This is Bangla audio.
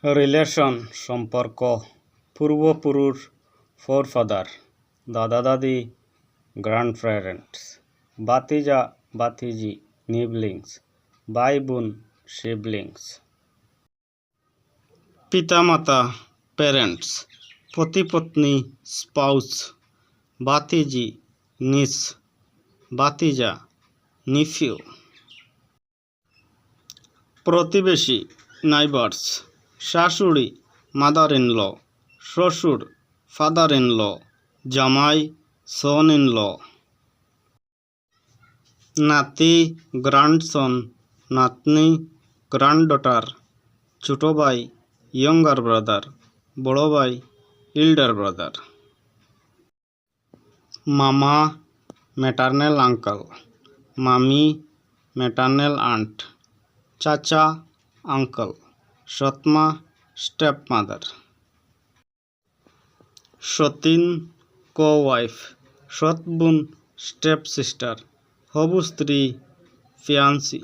রিলেশন সম্পর্ক, পূর্বপুরুষ ফোরফাদার, দাদা দাদি গ্র্যান্ড প্যারেন্টস, ভাতিজা ভাতিজি নিবলিংস, ভাই বোন সিবলিংস। পিতামাতা প্যারেন্টস, পতিপত্নী স্পাউস, ভাতিজি নিস, ভাতিজা নিফিউ। প্রতিবেশী নাইবার্স, শাশুড়ি মাদার ইন ল, শ্বশুর ফাদার ইন ল, জামাই সন ইন ল। নাতি গ্র্যান্ডসন, নাতনি গ্র্যান্ডডটার, ছোট ভাই ইয়ঙ্গার ব্রাদার, বড় ভাই ইল্ডার ব্রাদার। মামা ম্যাটার্নাল আঙ্কেল, মামি ম্যাটার্নাল আন্ট, চাচা আঙ্কেল, সৎমা স্টেপ মাদার। সতিন কো ওয়াইফ, সৎ বোন স্টেপ সিস্টার, হবু স্ত্রী ফিয়ান্সি।